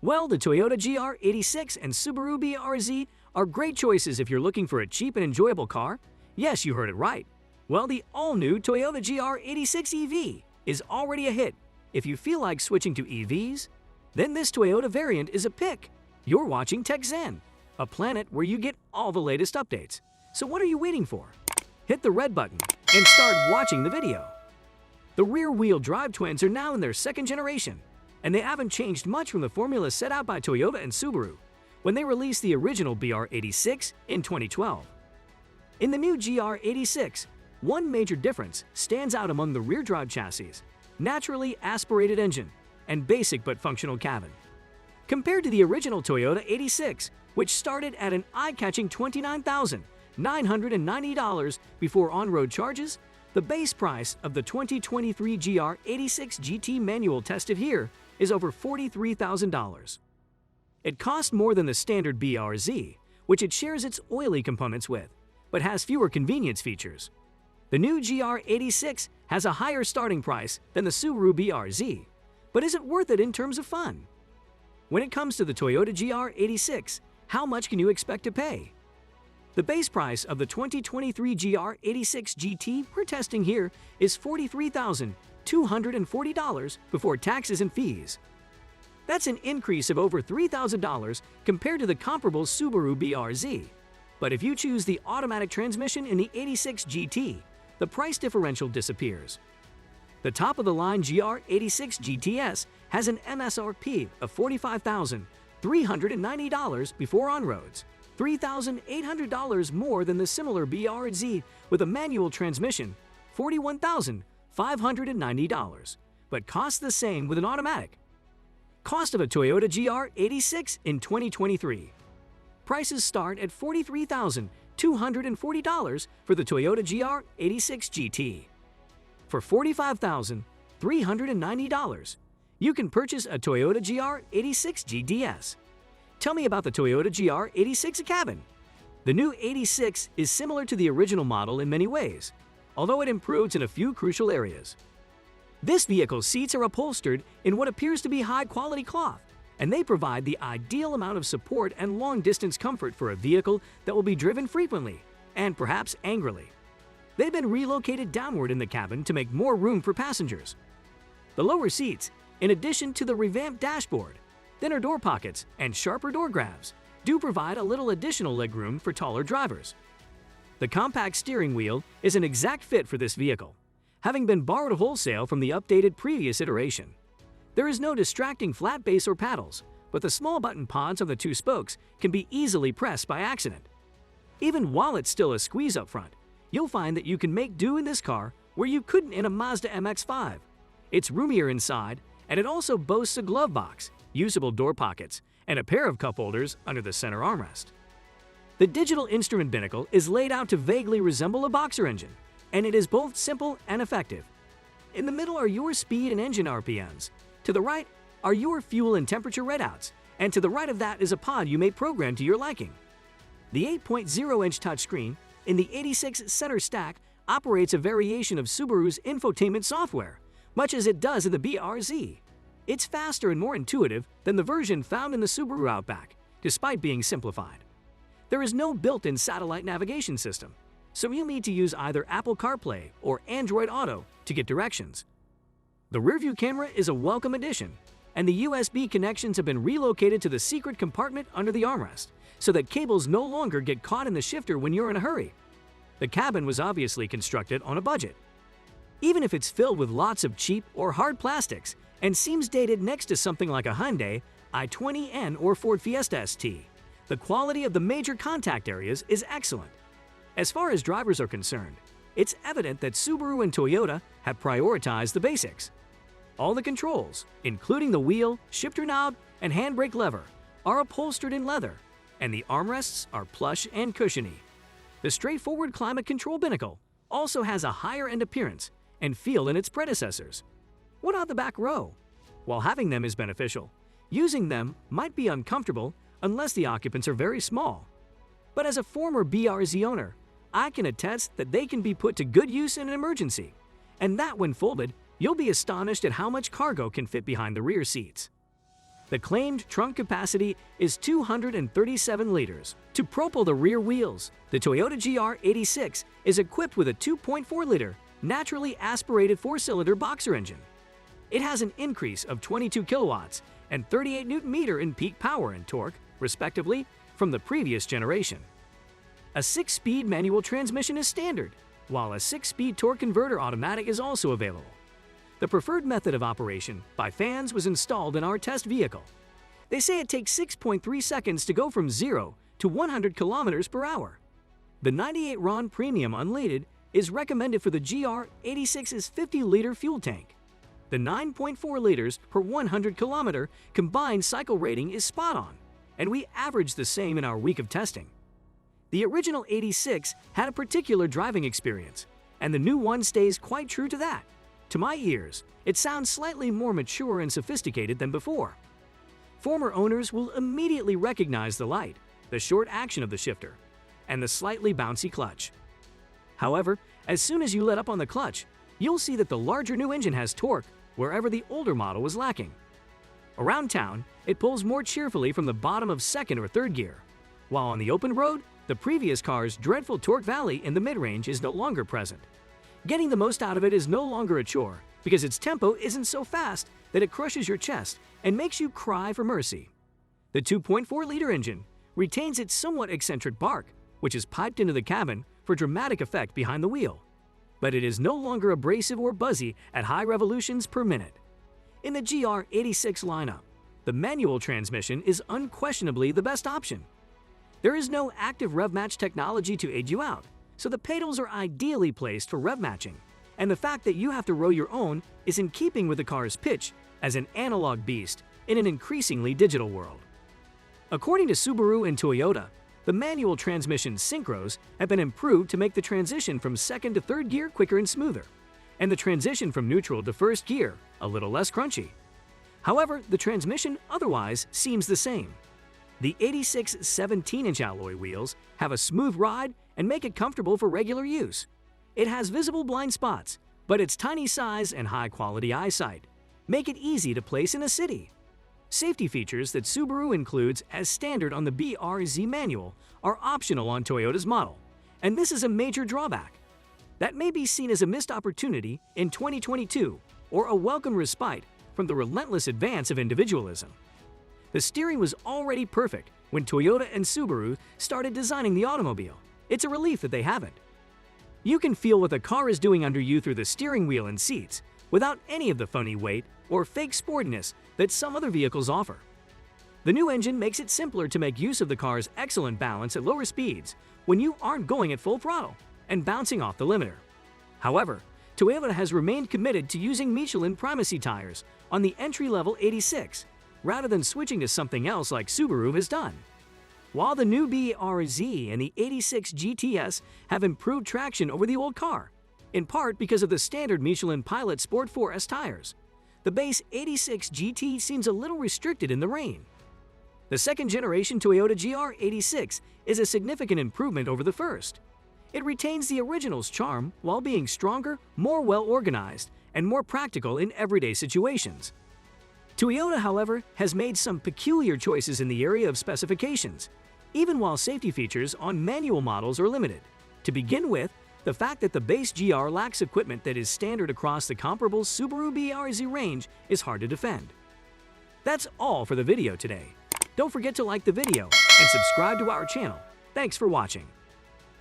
Well, the Toyota GR86 and Subaru BRZ are great choices if you're looking for a cheap and enjoyable car. Yes, you heard it right. Well, the all-new Toyota GR86 EV is already a hit. If you feel like switching to EVs, then this Toyota variant is a pick. You're watching TechZen, a planet where you get all the latest updates. So what are you waiting for? Hit the red button and start watching the video. The rear-wheel drive twins are now in their second generation, and they haven't changed much from the formula set out by Toyota and Subaru when they released the original BR86 in 2012. In the new GR86, one major difference stands out among the rear drive chassis: naturally aspirated engine and basic but functional cabin. Compared to the original Toyota 86, which started at an eye-catching $29,990 before on-road charges, the base price of the 2023 GR86 GT manual tested here is over $43,000. It costs more than the standard BRZ, which it shares its oily components with, but has fewer convenience features. The new GR86 has a higher starting price than the Subaru BRZ, but is it worth it in terms of fun? When it comes to the Toyota GR86, how much can you expect to pay? The base price of the 2023 GR86 GT we're testing here is $43,240 before taxes and fees. That's an increase of over $3,000 compared to the comparable Subaru BRZ. But if you choose the automatic transmission in the 86 GT, the price differential disappears. The top-of-the-line GR86 GTS has an MSRP of $45,390 before on-roads, $3,800 more than the similar BRZ with a manual transmission, $41,590, but costs the same with an automatic. Cost of a Toyota GR86 in 2023. Prices start at $43,240 for the Toyota GR86 GT. For $45,390, you can purchase a Toyota GR86 GTS. Tell me about the Toyota GR86 cabin. The new 86 is similar to the original model in many ways, although it improves in a few crucial areas. This vehicle's seats are upholstered in what appears to be high-quality cloth, and they provide the ideal amount of support and long-distance comfort for a vehicle that will be driven frequently and perhaps angrily. They've been relocated downward in the cabin to make more room for passengers. The lower seats, in addition to the revamped dashboard, thinner door pockets, and sharper door grabs, do provide a little additional legroom for taller drivers. The compact steering wheel is an exact fit for this vehicle, having been borrowed wholesale from the updated previous iteration. There is no distracting flat base or paddles, but the small button pods on the two spokes can be easily pressed by accident. Even while it's still a squeeze up front, you'll find that you can make do in this car where you couldn't in a Mazda MX-5. It's roomier inside, and it also boasts a glove box, usable door pockets, and a pair of cup holders under the center armrest. The digital instrument binnacle is laid out to vaguely resemble a boxer engine, and it is both simple and effective. In the middle are your speed and engine RPMs. To the right are your fuel and temperature readouts, and to the right of that is a pod you may program to your liking. The 8.0-inch touchscreen in the 86 center stack operates a variation of Subaru's Infotainment software, much as it does in the BRZ. It's faster and more intuitive than the version found in the Subaru Outback, despite being simplified. There is no built-in satellite navigation system, so you'll need to use either Apple CarPlay or Android Auto to get directions. The rearview camera is a welcome addition, and the USB connections have been relocated to the secret compartment under the armrest, so that cables no longer get caught in the shifter when you're in a hurry. The cabin was obviously constructed on a budget. Even if it's filled with lots of cheap or hard plastics and seems dated next to something like a Hyundai i20N or Ford Fiesta ST, the quality of the major contact areas is excellent. As far as drivers are concerned, it's evident that Subaru and Toyota have prioritized the basics. All the controls, including the wheel, shifter knob, and handbrake lever, are upholstered in leather, and the armrests are plush and cushiony. The straightforward climate control binnacle also has a higher-end appearance and feel than its predecessors. What about the back row? While having them is beneficial, using them might be uncomfortable unless the occupants are very small. But as a former BRZ owner, I can attest that they can be put to good use in an emergency, and that when folded, you'll be astonished at how much cargo can fit behind the rear seats. The claimed trunk capacity is 237 liters. To propel the rear wheels, the Toyota GR86 is equipped with a 2.4-liter, naturally aspirated 4-cylinder boxer engine. It has an increase of 22 kilowatts and 38 Nm in peak power and torque, respectively, from the previous generation. A 6-speed manual transmission is standard, while a 6-speed torque converter automatic is also available. The preferred method of operation by fans was installed in our test vehicle. They say it takes 6.3 seconds to go from 0 to 100 kilometers per hour. The 98 RON Premium Unleaded is recommended for the GR86's 50-liter fuel tank. The 9.4 liters per 100 kilometer combined cycle rating is spot on, and we averaged the same in our week of testing. The original 86 had a particular driving experience, and the new one stays quite true to that. To my ears, it sounds slightly more mature and sophisticated than before. Former owners will immediately recognize the light, the short action of the shifter, and the slightly bouncy clutch. However, as soon as you let up on the clutch, you'll see that the larger new engine has torque wherever the older model was lacking. Around town, it pulls more cheerfully from the bottom of second or third gear, while on the open road, the previous car's dreadful torque valley in the mid-range is no longer present. Getting the most out of it is no longer a chore because its tempo isn't so fast that it crushes your chest and makes you cry for mercy. The 2.4-liter engine retains its somewhat eccentric bark, which is piped into the cabin for dramatic effect behind the wheel. But it is no longer abrasive or buzzy at high revolutions per minute. In the GR86 lineup, the manual transmission is unquestionably the best option. There is no active rev match technology to aid you out, so the pedals are ideally placed for rev matching, and the fact that you have to row your own is in keeping with the car's pitch as an analog beast in an increasingly digital world. According to Subaru and Toyota, the manual transmission synchros have been improved to make the transition from second to third gear quicker and smoother, and the transition from neutral to first gear a little less crunchy. However, the transmission otherwise seems the same. The 86 17-inch alloy wheels have a smooth ride and make it comfortable for regular use. It has visible blind spots, but its tiny size and high-quality eyesight make it easy to place in a city. Safety features that Subaru includes as standard on the BRZ manual are optional on Toyota's model, and this is a major drawback. That may be seen as a missed opportunity in 2022 or a welcome respite from the relentless advance of individualism. The steering was already perfect when Toyota and Subaru started designing the automobile. It's a relief that they haven't. You can feel what the car is doing under you through the steering wheel and seats without any of the funny weight or fake sportiness that some other vehicles offer. The new engine makes it simpler to make use of the car's excellent balance at lower speeds when you aren't going at full throttle and bouncing off the limiter. However, Toyota has remained committed to using Michelin primacy tires on the entry-level 86 rather than switching to something else like Subaru has done. While the new BRZ and the 86 GTS have improved traction over the old car, in part because of the standard Michelin Pilot Sport 4S tires, the base 86 GT seems a little restricted in the rain. The second-generation Toyota GR86 is a significant improvement over the first. It retains the original's charm while being stronger, more well-organized, and more practical in everyday situations. Toyota, however, has made some peculiar choices in the area of specifications, even while safety features on manual models are limited. To begin with, the fact that the base GR lacks equipment that is standard across the comparable Subaru BRZ range is hard to defend. That's all for the video today. Don't forget to like the video and subscribe to our channel. Thanks for watching.